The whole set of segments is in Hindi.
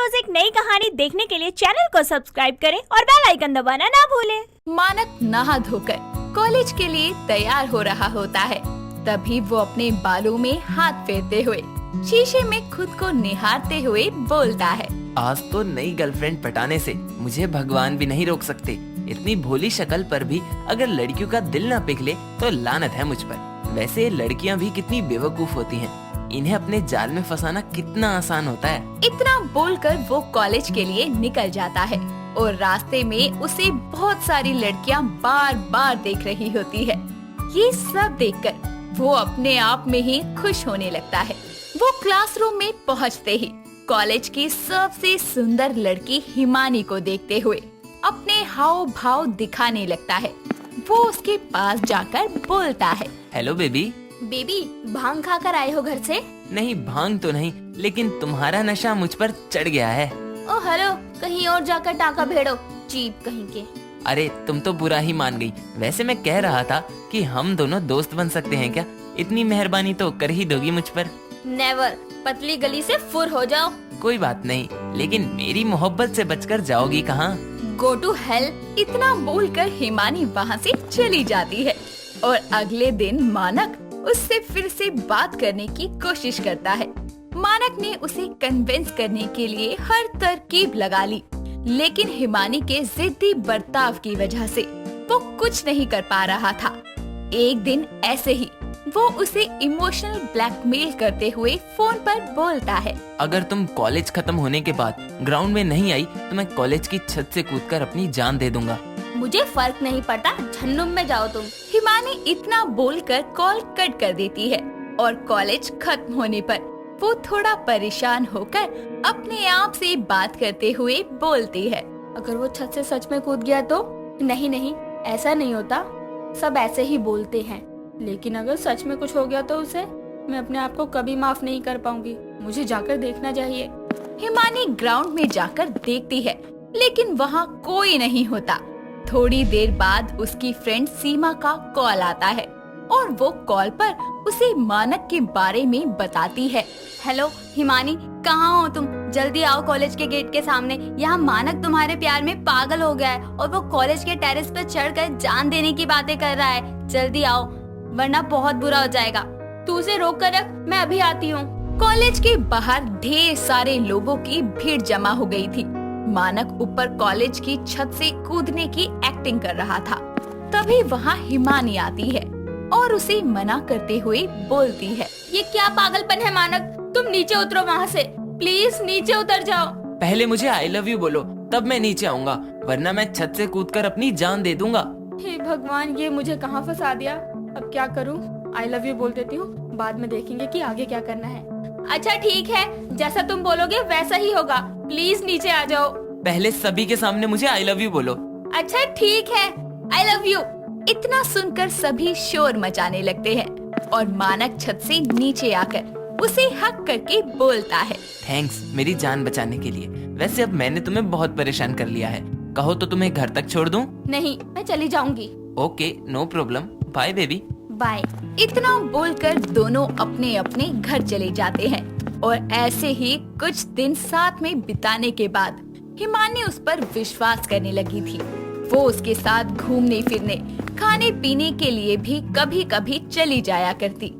रोज एक नई कहानी देखने के लिए चैनल को सब्सक्राइब करें और बेल आइकन दबाना ना भूलें। मानक नहा धोकर कॉलेज के लिए तैयार हो रहा होता है। तभी वो अपने बालों में हाथ फेरते हुए शीशे में खुद को निहारते हुए बोलता है, आज तो नई गर्लफ्रेंड पटाने से मुझे भगवान भी नहीं रोक सकते। इतनी भोली शक्ल पर भी अगर लड़कियों का दिल न पिघले तो लानत है मुझ पर। वैसे लड़कियां भी कितनी बेवकूफ होती हैं। इन्हें अपने जाल में फंसाना कितना आसान होता है। इतना बोलकर वो कॉलेज के लिए निकल जाता है और रास्ते में उसे बहुत सारी लड़कियां बार बार देख रही होती है। ये सब देखकर वो अपने आप में ही खुश होने लगता है। वो क्लासरूम में पहुंचते ही कॉलेज की सबसे सुंदर लड़की हिमानी को देखते हुए अपने हाव भाव दिखाने लगता है। वो उसके पास जाकर बोलता है, हेलो बेबी। बेबी, भांग खाकर आए हो घर से? नहीं, भांग तो नहीं, लेकिन तुम्हारा नशा मुझ पर चढ़ गया है। ओ हेलो, कहीं और जाकर टाका भेड़ो, चीप कहीं के। अरे तुम तो बुरा ही मान गई। वैसे मैं कह रहा था कि हम दोनों दोस्त बन सकते हैं क्या? इतनी मेहरबानी तो कर ही दोगी मुझ पर? नेवर, पतली गली से फुर हो जाओ। कोई बात नहीं, लेकिन मेरी मोहब्बत से बचकर जाओगी कहाँ? Go to hell. इतना बोलकर हिमानी वहाँ से चली जाती है और अगले दिन मानक उससे फिर से बात करने की कोशिश करता है। मानक ने उसे कन्विंस करने के लिए हर तरकीब लगा ली, लेकिन हिमानी के जिद्दी बर्ताव की वजह से वो कुछ नहीं कर पा रहा था। एक दिन ऐसे ही वो उसे इमोशनल ब्लैकमेल करते हुए फोन पर बोलता है, अगर तुम कॉलेज खत्म होने के बाद ग्राउंड में नहीं आई तो मैं कॉलेज की छत से कूदकर अपनी जान दे दूंगा। मुझे फर्क नहीं पड़ता, झन्नुम में जाओ तुम। हिमानी इतना बोलकर कॉल कट कर देती है और कॉलेज खत्म होने पर वो थोड़ा परेशान होकर अपने आप से बात करते हुए बोलती है, अगर वो छत से सच में कूद गया तो? नहीं नहीं, ऐसा नहीं होता, सब ऐसे ही बोलते हैं। लेकिन अगर सच में कुछ हो गया तो उसे मैं अपने आप को कभी माफ नहीं कर पाऊंगी। मुझे जाकर देखना चाहिए। हिमानी ग्राउंड में जाकर देखती है, लेकिन वहाँ कोई नहीं होता। थोड़ी देर बाद उसकी फ्रेंड सीमा का कॉल आता है और वो कॉल पर उसे मानक के बारे में बताती है। हेलो हिमानी, कहाँ हो तुम? जल्दी आओ कॉलेज के गेट के सामने। यहाँ मानक तुम्हारे प्यार में पागल हो गया है और वो कॉलेज के टेरेस पर चढ़कर जान देने की बातें कर रहा है। जल्दी आओ वरना बहुत बुरा हो जाएगा। तू उसे रोक कर रख, मैं अभी आती हूँ। कॉलेज के बाहर ढेर सारे लोगों की भीड़ जमा हो गई थी। मानक ऊपर कॉलेज की छत से कूदने की एक्टिंग कर रहा था। तभी वहाँ हिमानी आती है और उसे मना करते हुए बोलती है, ये क्या पागलपन है मानक? तुम नीचे उतरो वहाँ से, प्लीज नीचे उतर जाओ। पहले मुझे आई लव यू बोलो, तब मैं नीचे आऊंगा, वरना मैं छत से कूदकर अपनी जान दे दूंगा। हे भगवान, ये मुझे कहाँ फंसा दिया। अब क्या करूँ? आई लव यू बोल देती हूँ, बाद में देखेंगे कि आगे क्या करना है। अच्छा ठीक है, जैसा तुम बोलोगे वैसा ही होगा। प्लीज नीचे आ जाओ। पहले सभी के सामने मुझे आई लव यू बोलो। अच्छा ठीक है, आई लव यू। इतना सुनकर सभी शोर मचाने लगते हैं और मानक छत से नीचे आकर उसे हक करके बोलता है, थैंक्स मेरी जान बचाने के लिए। वैसे अब मैंने तुम्हें बहुत परेशान कर लिया है, कहो तो तुम्हें घर तक छोड़ दूं? नहीं, मैं चली जाऊंगी। Okay, no problem, bye baby. Bye. इतना बोलकर दोनों अपने अपने घर चले जाते हैं और ऐसे ही कुछ दिन साथ में बिताने के बाद हिमानी उस पर विश्वास करने लगी थी। वो उसके साथ घूमने फिरने, खाने पीने के लिए भी कभी कभी चली जाया करती।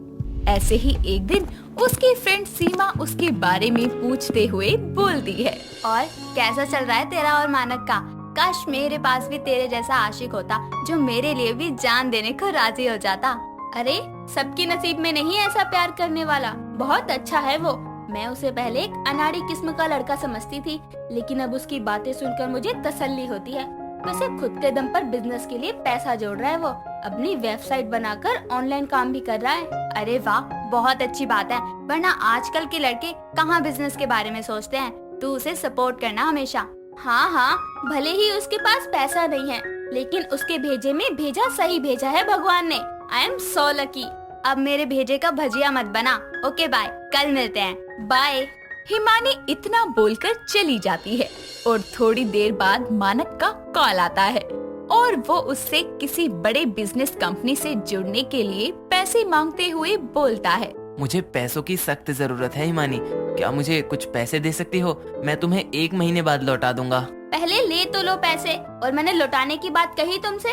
ऐसे ही एक दिन उसकी फ्रेंड सीमा उसके बारे में पूछते हुए बोलती है, और कैसा चल रहा है तेरा और मानक का? काश मेरे पास भी तेरे जैसा आशिक होता जो मेरे लिए भी जान देने को राजी हो जाता। अरे सबकी नसीब में नहीं ऐसा प्यार करने वाला। बहुत अच्छा है वो। मैं उसे पहले एक अनाड़ी किस्म का लड़का समझती थी, लेकिन अब उसकी बातें सुनकर मुझे तसल्ली होती है। वैसे खुद के दम पर बिजनेस के लिए पैसा जोड़ रहा है वो। अपनी वेबसाइट बनाकर ऑनलाइन काम भी कर रहा है। अरे वाह, बहुत अच्छी बात है, वरना आजकल के लड़के कहाँ बिजनेस के बारे में सोचते हैं। तू उसे सपोर्ट करना हमेशा। हाँ हाँ, भले ही उसके पास पैसा नहीं है, लेकिन उसके भेजे में भेजा सही भेजा है भगवान ने। I am so lucky. अब मेरे भेजे का भजिया मत बना। ओके बाय, कल मिलते हैं। बाय। हिमानी इतना बोलकर चली जाती है और थोड़ी देर बाद मानक का कॉल आता है और वो उससे किसी बड़े बिजनेस कंपनी से जुड़ने के लिए पैसे मांगते हुए बोलता है, मुझे पैसों की सख्त जरूरत है हिमानी। क्या मुझे कुछ पैसे दे सकती हो? मैं तुम्हें 1 महीने बाद लौटा दूंगा। पहले ले तो लो पैसे, और मैंने लौटाने की बात कही तुमसे।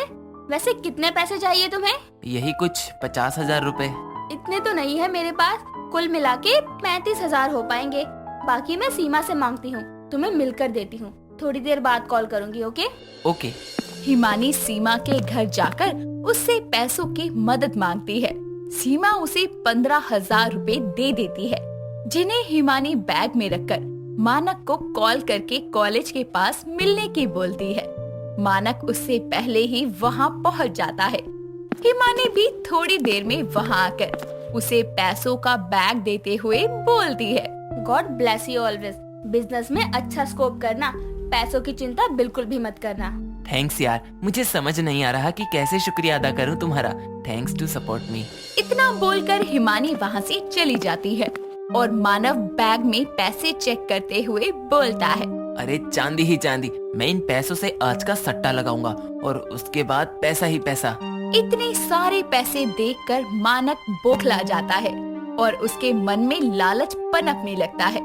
वैसे कितने पैसे चाहिए तुम्हें? यही कुछ 50,000 रुपए। इतने तो नहीं है मेरे पास, कुल मिला के 35,000 हो पाएंगे। बाकी मैं सीमा से मांगती हूँ, तुम्हें मिलकर देती हूँ। थोड़ी देर बाद कॉल करूँगी। Okay okay. हिमानी सीमा के घर जाकर उससे पैसों की मदद मांगती है। सीमा उसे 15,000 रुपए दे देती है, जिन्हें हिमानी बैग में रखकर मानक को कॉल करके कॉलेज के पास मिलने की बोलती है। मानक उससे पहले ही वहां पहुंच जाता है। हिमानी भी थोड़ी देर में वहां आकर उसे पैसों का बैग देते हुए बोलती है, God bless you always. Business में अच्छा स्कोप करना, पैसों की चिंता बिल्कुल भी मत करना। थैंक्स यार, मुझे समझ नहीं आ रहा कि कैसे शुक्रिया अदा करूं तुम्हारा। Thanks to support me. इतना बोलकर हिमानी वहां से चली जाती है और मानव बैग में पैसे चेक करते हुए बोलता है, अरे चांदी ही चांदी, मैं इन पैसों से आज का सट्टा लगाऊंगा और उसके बाद पैसा ही पैसा। इतने सारे पैसे देखकर मानक बौखला जाता है और उसके मन में लालच पनपने लगता है।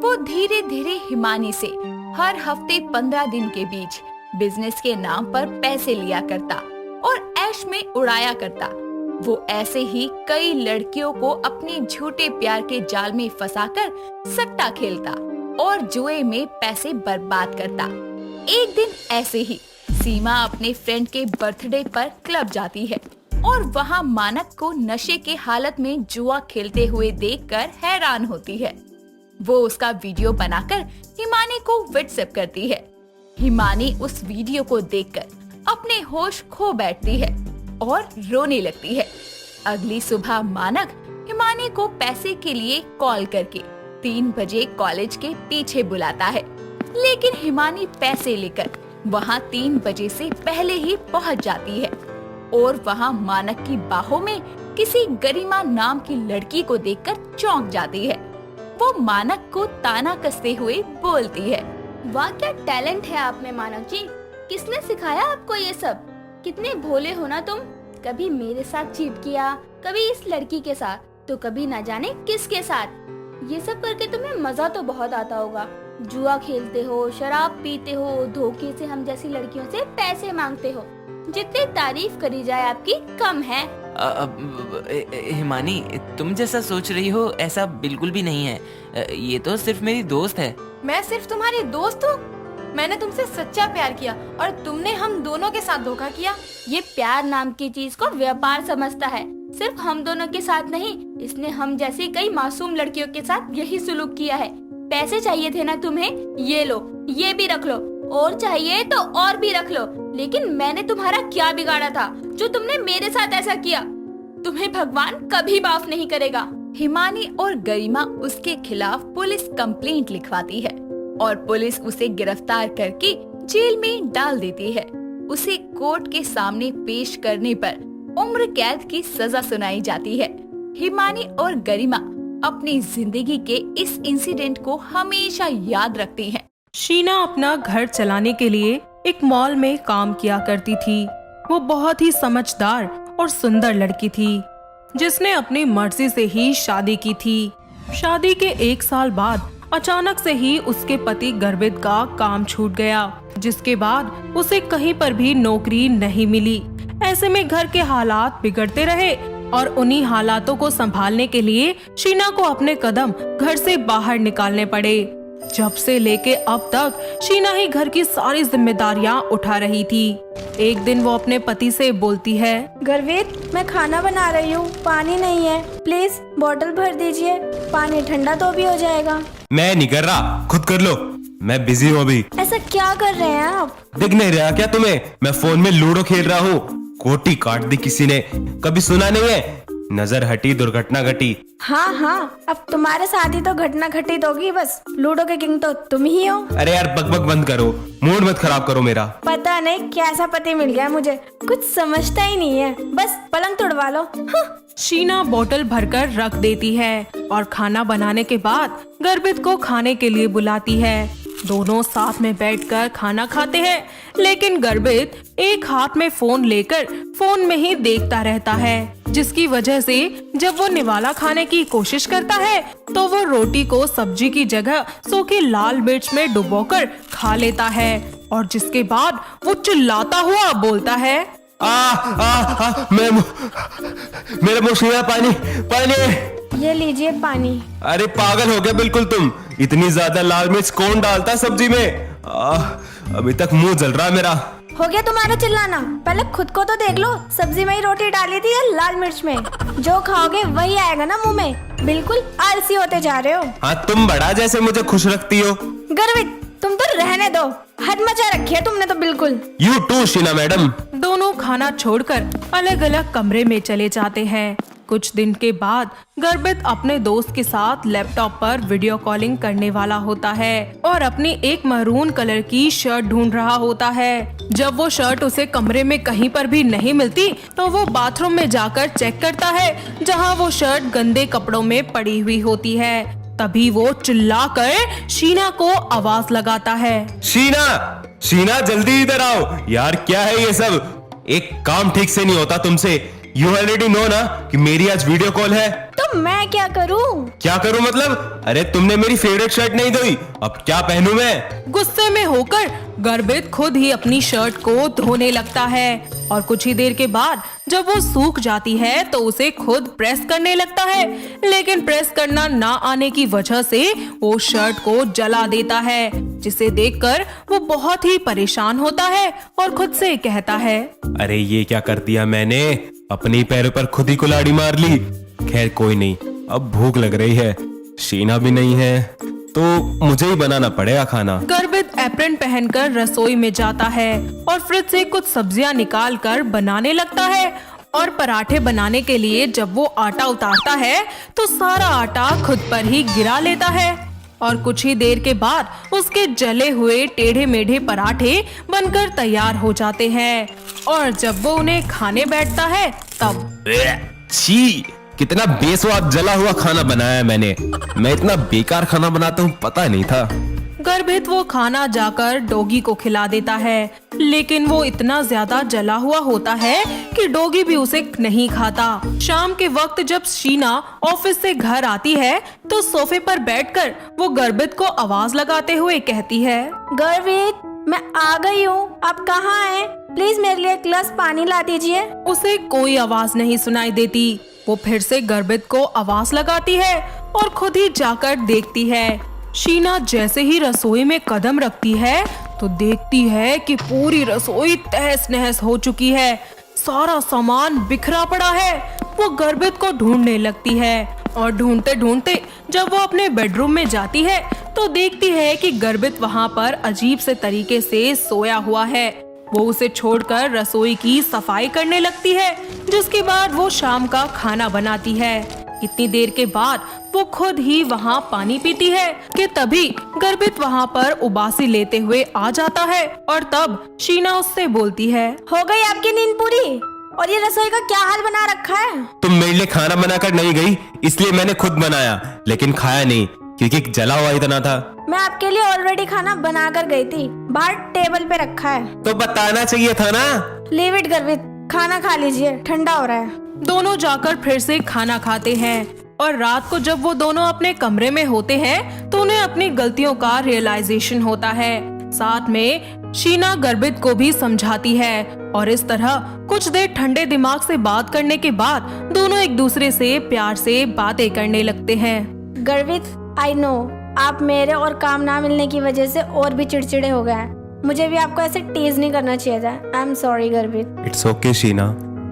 वो धीरे धीरे हिमानी से हर हफ्ते 15 दिन के बीच बिजनेस के नाम पर पैसे लिया करता और ऐश में उड़ाया करता। वो ऐसे ही कई लड़कियों को अपने झूठे प्यार के जाल में फंसाकर सट्टा खेलता और जुए में पैसे बर्बाद करता। एक दिन ऐसे ही सीमा अपने फ्रेंड के बर्थडे पर क्लब जाती है और वहाँ मानक को नशे के हालत में जुआ खेलते हुए देखकर हैरान होती है। वो उसका वीडियो बनाकर हिमानी को व्हाट्सएप करती है। हिमानी उस वीडियो को देखकर अपने होश खो बैठती है और रोने लगती है। अगली सुबह मानक हिमानी को पैसे के लिए कॉल करके 3 बजे कॉलेज के पीछे बुलाता है, लेकिन हिमानी पैसे लेकर वहाँ 3 बजे से पहले ही पहुँच जाती है और वहाँ मानक की बाहों में किसी गरिमा नाम की लड़की को देखकर चौंक जाती है। वो मानक को ताना कसते हुए बोलती है, वाह क्या टैलेंट है आप में मानव जी। किसने सिखाया आपको ये सब? कितने भोले हो ना तुम। कभी मेरे साथ चीट किया, कभी इस लड़की के साथ, तो कभी ना जाने किसके साथ। ये सब करके तुम्हें मजा तो बहुत आता होगा। जुआ खेलते हो, शराब पीते हो, धोखे से हम जैसी लड़कियों से पैसे मांगते हो। जितनी तारीफ करी जाए आपकी कम है। हिमानी, तुम जैसा सोच रही हो ऐसा बिल्कुल भी नहीं है। ये तो सिर्फ मेरी दोस्त है। मैं सिर्फ तुम्हारी दोस्त हूँ? मैंने तुमसे सच्चा प्यार किया और तुमने हम दोनों के साथ धोखा किया। ये प्यार नाम की चीज को व्यापार समझता है। सिर्फ हम दोनों के साथ नहीं, इसने हम जैसी कई मासूम लड़कियों के साथ यही सुलूक किया है। पैसे चाहिए थे ना तुम्हें? ये लो, ये भी रख लो, और चाहिए तो और भी रख लो। लेकिन मैंने तुम्हारा क्या बिगाड़ा था जो तुमने मेरे साथ ऐसा किया? तुम्हें भगवान कभी माफ नहीं करेगा। हिमानी और गरिमा उसके खिलाफ पुलिस कंप्लेंट लिखवाती है और पुलिस उसे गिरफ्तार करके जेल में डाल देती है। उसे कोर्ट के सामने पेश करने पर उम्र कैद की सजा सुनाई जाती है। हिमानी और गरिमा अपनी जिंदगी के इस इंसिडेंट को हमेशा याद रखती हैं। शीना अपना घर चलाने के लिए एक मॉल में काम किया करती थी। वो बहुत ही समझदार और सुंदर लड़की थी, जिसने अपनी मर्जी से ही शादी की थी। शादी के 1 साल बाद अचानक से ही उसके पति गर्भित का काम छूट गया, जिसके बाद उसे कहीं पर भी नौकरी नहीं मिली। ऐसे में घर के हालात बिगड़ते रहे और उन्हीं हालातों को संभालने के लिए शीना को अपने कदम घर से बाहर निकालने पड़े। जब से लेके अब तक शीना ही घर की सारी जिम्मेदारियां उठा रही थी। एक दिन वो अपने पति से बोलती है, गर्वित, मैं खाना बना रही हूँ, पानी नहीं है, प्लीज बोतल भर दीजिए, पानी ठंडा तो भी हो जाएगा। मैं नहीं कर रहा, खुद कर लो, मैं बिजी हूँ अभी। ऐसा क्या कर रहे हैं आप? दिख नहीं रहा क्या तुम्हें? मैं फोन में लूडो खेल रहा हूँ। कोटी काट दी किसी ने, कभी सुना नहीं है? नजर हटी दुर्घटना घटी। हाँ, अब तुम्हारे साथ ही तो घटना घटित होगी। बस लूडो के किंग तो तुम ही हो। अरे यार बकबक बंद करो, मूड मत खराब करो मेरा। पता नहीं कैसा पति मिल गया मुझे, कुछ समझता ही नहीं है, बस पलंग तोड़वा लो। शीना बोतल भरकर रख देती है और खाना बनाने के बाद गर्भित को खाने के लिए बुलाती है। दोनों साथ में बैठकर खाना खाते हैं, लेकिन गर्भित एक हाथ में फोन लेकर फोन में ही देखता रहता है। जिसकी वजह से जब वो निवाला खाने की कोशिश करता है तो वो रोटी को सब्जी की जगह सूखी लाल मिर्च में डुबोकर खा लेता है और जिसके बाद वो चिल्लाता हुआ बोलता है, मेरे मुंह से पानी पानी। ये लीजिए पानी। अरे पागल हो गया बिल्कुल तुम, इतनी ज्यादा लाल मिर्च कौन डालता सब्जी में? अभी तक मुंह जल रहा है मेरा। हो गया तुम्हारा चिल्लाना, पहले खुद को तो देख लो, सब्जी में ही रोटी डाली थी या लाल मिर्च में? जो खाओगे वही आएगा ना मुंह में। बिल्कुल आलसी होते जा रहे हो। हाँ तुम बड़ा जैसे मुझे खुश रखती हो। गर्वित, तुम तो रहने दो, हद मचा रखी है तुमने तो बिल्कुल। You too Sheena madam. दोनों खाना छोड़कर अलग अलग कमरे में चले जाते हैं। कुछ दिन के बाद गर्भित अपने दोस्त के साथ लैपटॉप पर वीडियो कॉलिंग करने वाला होता है और अपनी एक मैरून कलर की शर्ट ढूंढ रहा होता है। जब वो शर्ट उसे कमरे में कहीं पर भी नहीं मिलती तो वो बाथरूम में जाकर चेक करता है जहां वो शर्ट गंदे कपड़ों में पड़ी हुई होती है। तभी वो चिल्लाकर शीना को आवाज लगाता है, शीना जल्दी इधर आओ। यार क्या है ये सब? एक काम ठीक से नहीं होता तुमसे। यू ऑलरेडी नो ना कि मेरी आज वीडियो कॉल है। तो मैं क्या करूं? क्या करूं मतलब? अरे तुमने मेरी फेवरेट शर्ट नहीं धोई, अब क्या पहनूं मैं? गुस्से में होकर गर्भित खुद ही अपनी शर्ट को धोने लगता है और कुछ ही देर के बाद जब वो सूख जाती है तो उसे खुद प्रेस करने लगता है, लेकिन प्रेस करना ना आने की वजह से वो शर्ट को जला देता है, जिसे देखकर वो बहुत ही परेशान होता है और खुद से कहता है, अरे ये क्या कर दिया मैंने? अपने पैरों पर खुद ही कुल्हाड़ी मार ली। खैर कोई नहीं, अब भूख लग रही है, शीना भी नहीं है तो मुझे ही बनाना पड़ेगा खाना। गर्भित एप्रन पहनकर रसोई में जाता है और फ्रिज से कुछ सब्जियां निकाल कर बनाने लगता है और पराठे बनाने के लिए जब वो आटा उतारता है तो सारा आटा खुद पर ही गिरा लेता है और कुछ ही देर के बाद उसके जले हुए टेढ़े मेढ़े पराठे बनकर तैयार हो जाते हैं और जब वो उन्हें खाने बैठता है तब छी, कितना बेस्वाद जला हुआ खाना बनाया है मैंने। मैं इतना बेकार खाना बनाता हूँ पता नहीं था। गर्भित वो खाना जाकर डॉगी को खिला देता है, लेकिन वो इतना ज्यादा जला हुआ होता है कि डॉगी भी उसे नहीं खाता। शाम के वक्त जब शीना ऑफिस से घर आती है तो सोफे पर बैठकर वो गर्भित को आवाज लगाते हुए कहती है, गर्वित, मैं आ गई हूँ, आप कहाँ हैं? प्लीज मेरे लिए एक गिलास पानी ला दीजिए। उसे कोई आवाज नहीं सुनाई देती। वो फिर से गर्भित को आवाज लगाती है और खुद ही जाकर देखती है। शीना जैसे ही रसोई में कदम रखती है तो देखती है कि पूरी रसोई तहस नहस हो चुकी है, सारा सामान बिखरा पड़ा है। वो गर्भित को ढूंढने लगती है और ढूंढते ढूंढते जब वो अपने बेडरूम में जाती है तो देखती है कि गर्भित वहाँ पर अजीब से तरीके से सोया हुआ है। वो उसे छोड़कर रसोई की सफाई करने लगती है, जिसके बाद वो शाम का खाना बनाती है। इतनी देर के बाद वो खुद ही वहाँ पानी पीती है कि तभी गर्भित वहाँ पर उबासी लेते हुए आ जाता है और तब शीना उससे बोलती है, हो गई आपकी नींद पूरी? और ये रसोई का क्या हाल बना रखा है? तुम मेरे लिए खाना बनाकर नहीं गई, इसलिए मैंने खुद बनाया, लेकिन खाया नहीं क्योंकि जला हुआ इतना था। मैं आपके लिए ऑलरेडी खाना बना कर गई थी, बाहर टेबल पे रखा है। तो बताना चाहिए था ना। लीव इट गर्वित, खाना खा लीजिए, ठंडा हो रहा है। दोनों जाकर फिर से खाना खाते हैं और रात को जब वो दोनों अपने कमरे में होते हैं तो उन्हें अपनी गलतियों का रियलाइजेशन होता है। साथ में शीना गर्भित को भी समझाती है और इस तरह कुछ देर ठंडे दिमाग से बात करने के बाद दोनों एक दूसरे से प्यार से बातें करने लगते हैं। गर्वित, आई नो आप मेरे और काम ना मिलने की वजह से और भी चिड़चिड़े हो गए हैं। मुझे भी आपको ऐसे टीज नहीं करना चाहिए था। आई एम सॉरी गर्वित। इट्स ओके शीना,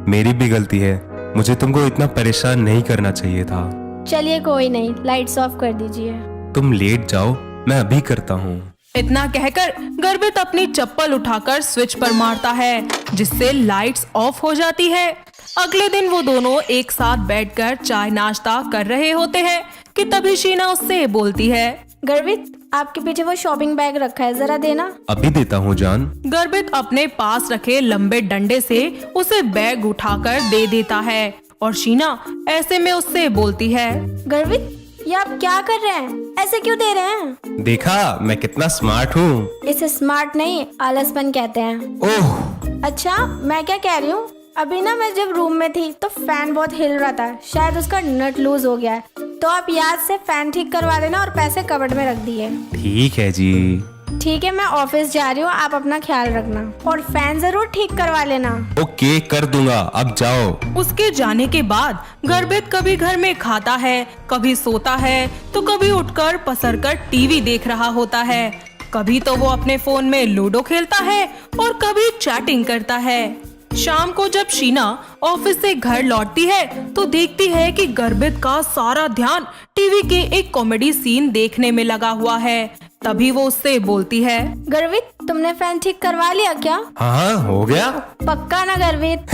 मेरी भी गलती है, मुझे तुमको इतना परेशान नहीं करना चाहिए था। चलिए कोई नहीं, लाइट्स ऑफ कर दीजिए। तुम लेट जाओ, मैं अभी करता हूँ। इतना कहकर गर्भित अपनी चप्पल उठाकर स्विच पर मारता है, जिससे लाइट्स ऑफ हो जाती है। अगले दिन वो दोनों एक साथ बैठकर चाय नाश्ता कर रहे होते हैं कि तभी शीना उससे बोलती है, गर्वित, आपके पीछे वो शॉपिंग बैग रखा है, जरा देना। अभी देता हूँ जान। गर्भित अपने पास रखे लंबे डंडे से उसे बैग उठाकर दे देता है और शीना ऐसे में उससे बोलती है, गर्वित, ये आप क्या कर रहे हैं? ऐसे क्यों दे रहे हैं? देखा मैं कितना स्मार्ट हूँ। इसे स्मार्ट नहीं, आलसपन कहते हैं। ओह, अच्छा, मैं क्या कह रही हूँ, अभी ना मैं जब रूम में थी तो फैन बहुत हिल रहा था, शायद उसका नट लूज हो गया है। तो आप याद से फैन ठीक करवा देना और पैसे कबर्ड में रख दिए। ठीक है जी। ठीक है, मैं ऑफिस जा रही हूँ, आप अपना ख्याल रखना और फैन जरूर ठीक करवा लेना। ओके, कर दूंगा, अब जाओ। उसके जाने के बाद गर्भित कभी घर में खाता है, कभी सोता है, तो कभी उठकर पसरकर टीवी देख रहा होता है। कभी तो वो अपने फोन में लूडो खेलता है और कभी चैटिंग करता है। शाम को जब शीना ऑफिस से घर लौटती है तो देखती है कि गर्भित का सारा ध्यान टीवी के एक कॉमेडी सीन देखने में लगा हुआ है। तभी वो उससे बोलती है, गर्वित, तुमने फैन ठीक करवा लिया क्या? हाँ, हो गया। पक्का ना गर्वित?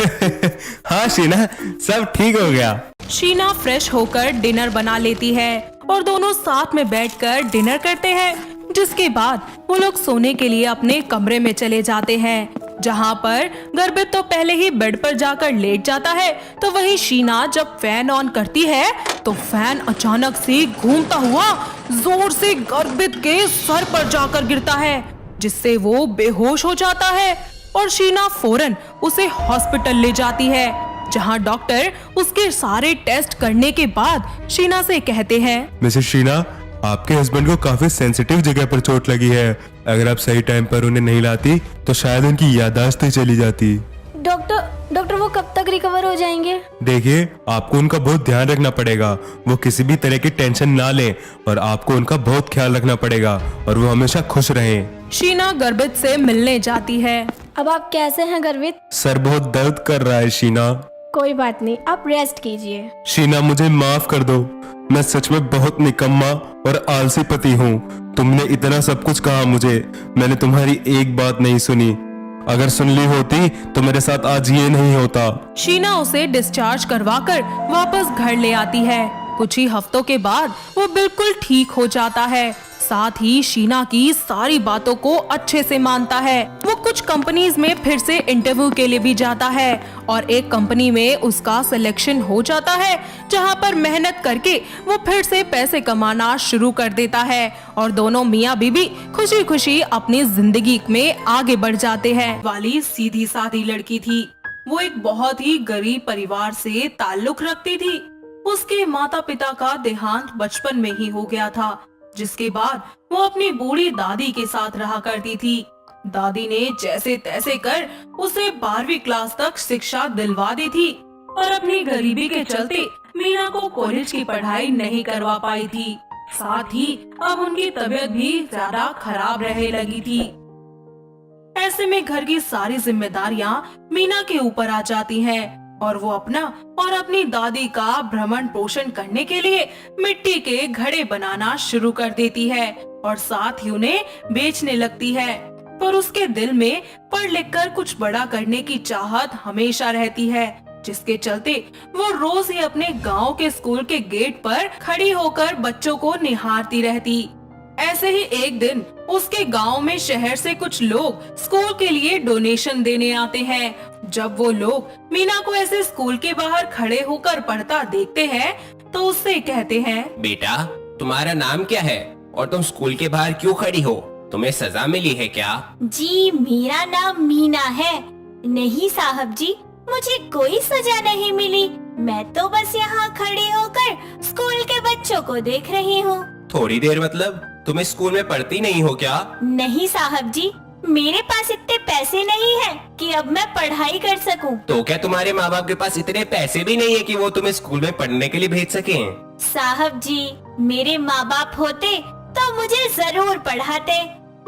हाँ शीना, सब ठीक हो गया। शीना फ्रेश होकर डिनर बना लेती है और दोनों साथ में बैठकर डिनर करते हैं। जिसके बाद वो लोग सोने के लिए अपने कमरे में चले जाते हैं, जहाँ पर गर्भित तो पहले ही बेड पर जाकर लेट जाता है। तो वही शीना जब फैन ऑन करती है तो फैन अचानक से घूमता हुआ जोर से गर्भित के सर पर जाकर गिरता है, जिससे वो बेहोश हो जाता है और शीना फौरन उसे हॉस्पिटल ले जाती है, जहाँ डॉक्टर उसके सारे टेस्ट करने के बाद शीना से कहते हैं, मिसेस शीना, आपके हस्बैंड को काफी सेंसिटिव जगह पर चोट लगी है। अगर आप सही टाइम पर उन्हें नहीं लाती तो शायद उनकी याददाश्त ही चली जाती। डॉक्टर वो कब तक रिकवर हो जाएंगे? देखिए, आपको उनका बहुत ध्यान रखना पड़ेगा। वो किसी भी तरह की टेंशन ना लें और आपको उनका बहुत ख्याल रखना पड़ेगा और वो हमेशा खुश रहें। शीना गर्भित से मिलने जाती है। अब आप कैसे हैं गर्वित? सर बहुत दर्द कर रहा है शीना। कोई बात नहीं, आप रेस्ट कीजिए। शीना, मुझे माफ कर दो। मैं सच में बहुत निकम्मा और आलसी पति हूँ। तुमने इतना सब कुछ कहा मुझे, मैंने तुम्हारी एक बात नहीं सुनी। अगर सुन ली होती तो मेरे साथ आज ये नहीं होता। शीना उसे डिस्चार्ज करवाकर वापस घर ले आती है। कुछ ही हफ्तों के बाद वो बिल्कुल ठीक हो जाता है। साथ ही शीना की सारी बातों को अच्छे से मानता है। वो कुछ कंपनीज में फिर से इंटरव्यू के लिए भी जाता है और एक कंपनी में उसका सिलेक्शन हो जाता है, जहां पर मेहनत करके वो फिर से पैसे कमाना शुरू कर देता है और दोनों मियाँ बीबी खुशी खुशी अपनी जिंदगी में आगे बढ़ जाते हैं। वाली सीधी सादी लड़की थी। वो एक बहुत ही गरीब परिवार से ताल्लुक रखती थी। उसके माता पिता का देहांत बचपन में ही हो गया था, जिसके बाद वो अपनी बूढ़ी दादी के साथ रहा करती थी। दादी ने जैसे तैसे कर उसे 12वीं क्लास तक शिक्षा दिलवा दी थी और अपनी गरीबी के चलते मीना को कॉलेज की पढ़ाई नहीं करवा पाई थी। साथ ही अब उनकी तबीयत भी ज्यादा खराब रहने लगी थी। ऐसे में घर की सारी जिम्मेदारियां मीना के ऊपर आ जाती हैं और वो अपना और अपनी दादी का भ्रमण पोषण करने के लिए मिट्टी के घड़े बनाना शुरू कर देती है और साथ ही उन्हें बेचने लगती है। पर उसके दिल में पढ़ लिख कर कुछ बड़ा करने की चाहत हमेशा रहती है, जिसके चलते वो रोज ही अपने गांव के स्कूल के गेट पर खड़ी होकर बच्चों को निहारती रहती। ऐसे ही एक दिन उसके गांव में शहर से कुछ लोग स्कूल के लिए डोनेशन देने आते हैं। जब वो लोग मीना को ऐसे स्कूल के बाहर खड़े होकर पढ़ता देखते हैं तो उससे कहते हैं, बेटा, तुम्हारा नाम क्या है और तुम स्कूल के बाहर क्यों खड़ी हो? तुम्हें सजा मिली है क्या? जी, मेरा नाम मीना है। नहीं साहब जी, मुझे कोई सजा नहीं मिली। मैं तो बस यहाँ खड़ी होकर स्कूल के बच्चों को देख रही हूँ। थोड़ी देर मतलब? तुम्हें स्कूल में पढ़ती नहीं हो क्या? नहीं साहब जी, मेरे पास इतने पैसे नहीं हैं कि अब मैं पढ़ाई कर सकूं। तो क्या तुम्हारे माँ बाप के पास इतने पैसे भी नहीं है कि वो तुम्हें स्कूल में पढ़ने के लिए भेज सकें? साहब जी, मेरे माँ बाप होते तो मुझे जरूर पढ़ाते,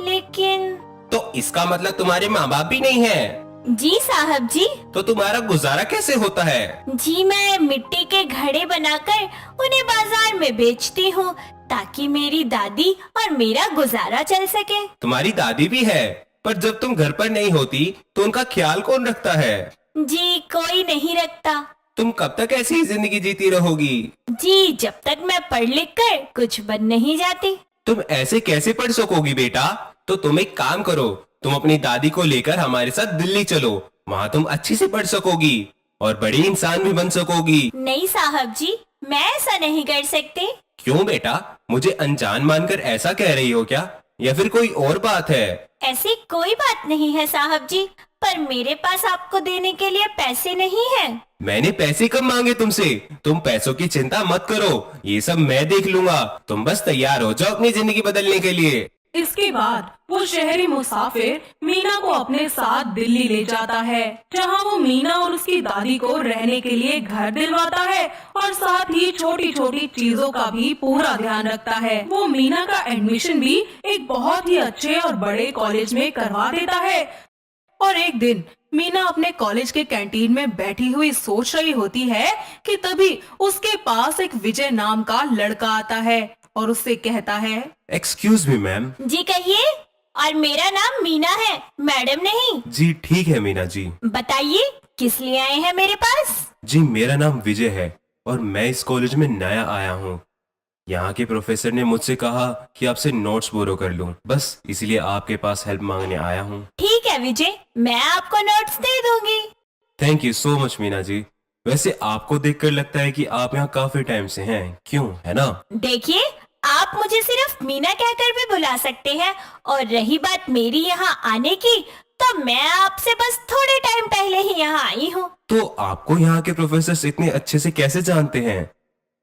लेकिन। तो इसका मतलब तुम्हारे माँ बाप भी नहीं है? जी साहब जी। तो तुम्हारा गुजारा कैसे होता है? जी, मैं मिट्टी के घड़े बनाकर उन्हें बाजार में बेचती हूँ ताकि मेरी दादी और मेरा गुजारा चल सके। तुम्हारी दादी भी है, पर जब तुम घर पर नहीं होती तो उनका ख्याल कौन रखता है? जी, कोई नहीं रखता। तुम कब तक ऐसी ही जिंदगी जीती रहोगी? जी, जब तक मैं पढ़ लिख कर कुछ बन नहीं जाती। तुम ऐसे कैसे पढ़ सकोगी बेटा? तो तुम एक काम करो, तुम अपनी दादी को लेकर हमारे साथ दिल्ली चलो। वहाँ तुम अच्छी से पढ़ सकोगी और बड़ी इंसान भी बन सकोगी। नहीं साहब जी, मैं ऐसा नहीं कर सकती। क्यों बेटा, मुझे अनजान मानकर ऐसा कह रही हो क्या, या फिर कोई और बात है? ऐसी कोई बात नहीं है साहब जी, पर मेरे पास आपको देने के लिए पैसे नहीं हैं। मैंने पैसे कब मांगे तुमसे? तुम पैसों की चिंता मत करो, ये सब मैं देख लूंगा। तुम बस तैयार हो जाओ अपनी जिंदगी बदलने के लिए। इसके बाद वो शहरी मुसाफिर मीना को अपने साथ दिल्ली ले जाता है, जहाँ वो मीना और उसकी दादी को रहने के लिए घर दिलवाता है और साथ ही छोटी छोटी चीजों का भी पूरा ध्यान रखता है। वो मीना का एडमिशन भी एक बहुत ही अच्छे और बड़े कॉलेज में करवा देता है। और एक दिन मीना अपने कॉलेज के कैंटीन में बैठी हुई सोच रही होती है कि तभी उसके पास एक विजय नाम का लड़का आता है और उससे कहता है, एक्सक्यूज मी मैम। जी कहिए। और मेरा नाम मीना है, मैडम नहीं। जी ठीक है मीना जी। बताइए किस लिए आए हैं मेरे पास? जी मेरा नाम विजय है और मैं इस कॉलेज में नया आया हूँ। यहाँ के प्रोफेसर ने मुझसे कहा कि आपसे नोट्स बोरो कर लूँ, बस इसलिए आपके पास हेल्प मांगने आया हूँ। ठीक है विजय, मैं आपको नोट्स दे दूंगी। Thank you so much Meena ji. वैसे आपको देखकर लगता है कि आप यहाँ काफी टाइम से हैं, क्यों, है ना? देखिए, आप मुझे सिर्फ मीना कहकर भी बुला सकते हैं, और रही बात मेरी यहाँ आने की, तो मैं आपसे बस थोड़े टाइम पहले ही यहाँ आई हूँ। तो आपको यहाँ के प्रोफेसर इतने अच्छे से कैसे जानते हैं?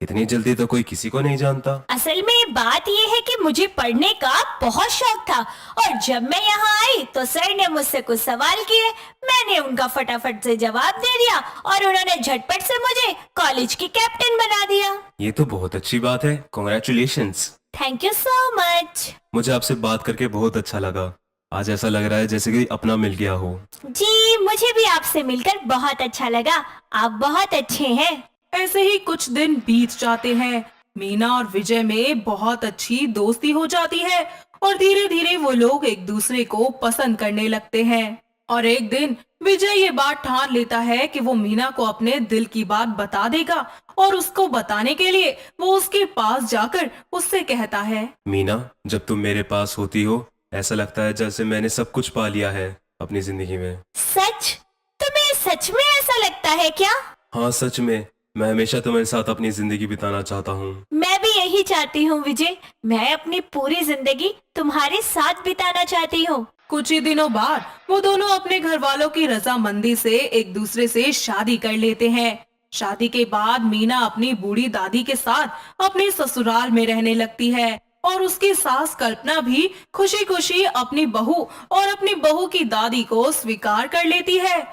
इतनी जल्दी तो कोई किसी को नहीं जानता। असल में बात ये है कि मुझे पढ़ने का बहुत शौक था, और जब मैं यहाँ आई तो सर ने मुझसे कुछ सवाल किए। मैंने उनका फटाफट से जवाब दे दिया और उन्होंने झटपट से मुझे कॉलेज की कैप्टन बना दिया। ये तो बहुत अच्छी बात है, congratulations. Thank you so much. मुझे आपसे बात करके बहुत अच्छा लगा। आज ऐसा लग रहा है जैसे कि अपना मिल गया हो। जी मुझे भी आपसे मिलकर बहुत अच्छा लगा, आप बहुत अच्छे हैं। ऐसे ही कुछ दिन बीत जाते हैं। मीना और विजय में बहुत अच्छी दोस्ती हो जाती है और धीरे धीरे वो लोग एक दूसरे को पसंद करने लगते हैं। और एक दिन विजय ये बात ठान लेता है कि वो मीना को अपने दिल की बात बता देगा, और उसको बताने के लिए वो उसके पास जाकर उससे कहता है, मीना, जब तुम मेरे पास होती हो ऐसा लगता है जैसे मैंने सब कुछ पा लिया है अपनी जिंदगी में। सच? तुम्हें सच में ऐसा लगता है क्या? हाँ सच में, मैं हमेशा तुम्हारे साथ अपनी जिंदगी बिताना चाहता हूँ। मैं भी यही चाहती हूँ विजय, मैं अपनी पूरी जिंदगी तुम्हारे साथ बिताना चाहती हूँ। कुछ ही दिनों बाद वो दोनों अपने घर वालों की रजामंदी से एक दूसरे से शादी कर लेते हैं। शादी के बाद मीना अपनी बूढ़ी दादी के साथ अपने ससुराल में रहने लगती है, और उसकी सास कल्पना भी खुशी खुशी अपनी बहू और अपनी बहू की दादी को स्वीकार कर लेती है।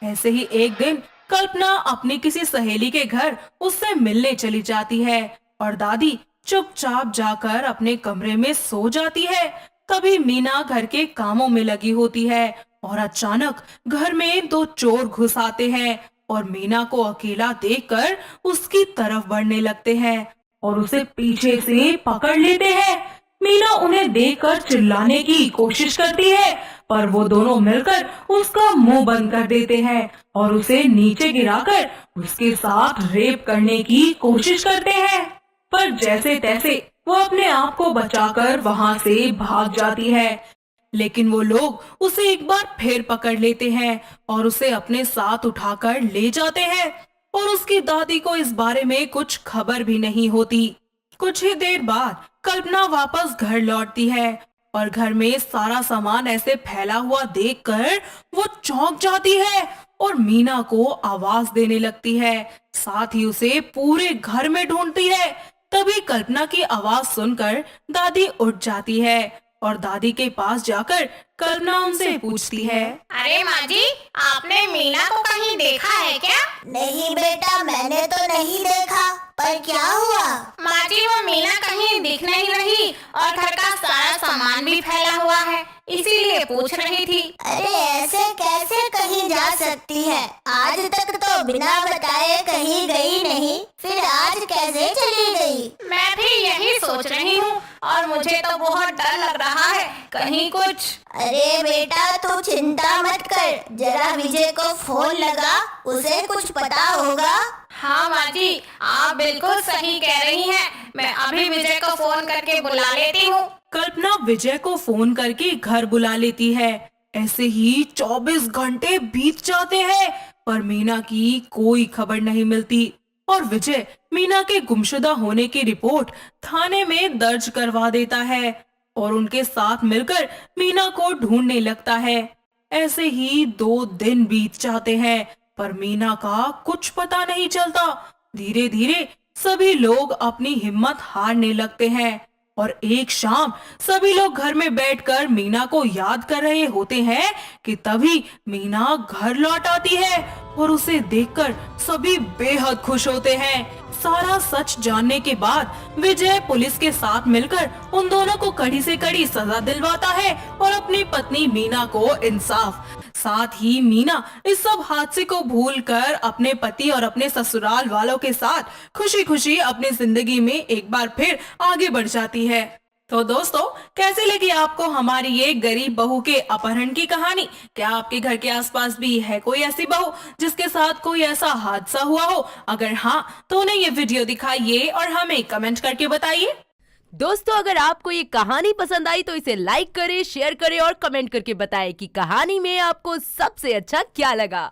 ऐसे ही एक दिन कल्पना अपनी किसी सहेली के घर उससे मिलने चली जाती है, और दादी चुपचाप जाकर अपने कमरे में सो जाती है। तभी मीना घर के कामों में लगी होती है और अचानक घर में दो चोर घुस आते हैं और मीना को अकेला देखकर उसकी तरफ बढ़ने लगते हैं और उसे पीछे से पकड़ लेते हैं। मीना उन्हें देखकर चिल्लाने की कोशिश करती है, पर वो दोनों मिलकर उसका मुंह बंद कर देते हैं और उसे नीचे गिराकर उसके साथ रेप करने की कोशिश करते हैं। पर जैसे तैसे वो अपने आप को बचाकर वहाँ से भाग जाती है, लेकिन वो लोग उसे एक बार फिर पकड़ लेते हैं और उसे अपने साथ उठाकर ले जाते हैं, और उसकी दादी को इस बारे में कुछ खबर भी नहीं होती। कुछ ही देर बाद कल्पना वापस घर लौटती है और घर में सारा सामान ऐसे फैला हुआ देखकर वो चौंक जाती है और मीना को आवाज देने लगती है। साथ ही उसे पूरे घर में ढूंढती है। तभी कल्पना की आवाज सुनकर दादी उठ जाती है और दादी के पास जाकर कल्पना उनसे पूछती है, अरे माँ जी, आपने मीना को कहीं देखा है क्या? नहीं बेटा, मैंने तो नहीं देखा, पर क्या हुआ? माँ जी, वो मीना कहीं दिख नहीं रही और घर का सारा सामान भी फैला हुआ है, इसीलिए पूछ रही थी। अरे ऐसे कैसे कहीं जा सकती है? आज तक तो बिना बताए कहीं गई नहीं, फिर आज कैसे चली गई? मैं भी यही सोच रही हूँ और मुझे तो बहुत डर लग रहा है, कहीं कुछ। अरे बेटा तू चिंता मत कर, जरा विजय को फोन लगा, उसे कुछ पता होगा। हाँ माँ जी, आप बिल्कुल सही कह रही हैं, मैं अभी विजय को फोन करके बुला लेती हूँ। कल्पना विजय को फोन करके घर बुला लेती है। ऐसे ही 24 घंटे बीत जाते हैं, पर मीना की कोई खबर नहीं मिलती और विजय मीना के गुमशुदा होने की रिपोर्ट थाने में दर्ज करवा देता है और उनके साथ मिलकर मीना को ढूंढने लगता है। ऐसे ही 2 दिन बीत जाते हैं, पर मीना का कुछ पता नहीं चलता। धीरे धीरे सभी लोग अपनी हिम्मत हारने लगते हैं और एक शाम सभी लोग घर में बैठकर मीना को याद कर रहे होते हैं कि तभी मीना घर लौट आती है और उसे देखकर सभी बेहद खुश होते हैं। सारा सच जानने के बाद विजय पुलिस के साथ मिलकर उन दोनों को कड़ी से कड़ी सजा दिलवाता है और अपनी पत्नी मीना को इंसाफ। साथ ही मीना इस सब हादसे को भूलकर अपने पति और अपने ससुराल वालों के साथ खुशी खुशी अपनी जिंदगी में एक बार फिर आगे बढ़ जाती है। तो दोस्तों, कैसी लगी आपको हमारी ये गरीब बहू के अपहरण की कहानी? क्या आपके घर के आसपास भी है कोई ऐसी बहू जिसके साथ कोई ऐसा हादसा हुआ हो? अगर हाँ, तो उन्हें ये वीडियो दिखाइए और हमें कमेंट करके बताइए। दोस्तों, अगर आपको ये कहानी पसंद आई तो इसे लाइक करें, शेयर करें और कमेंट करके बताएं कि कहानी में आपको सबसे अच्छा क्या लगा।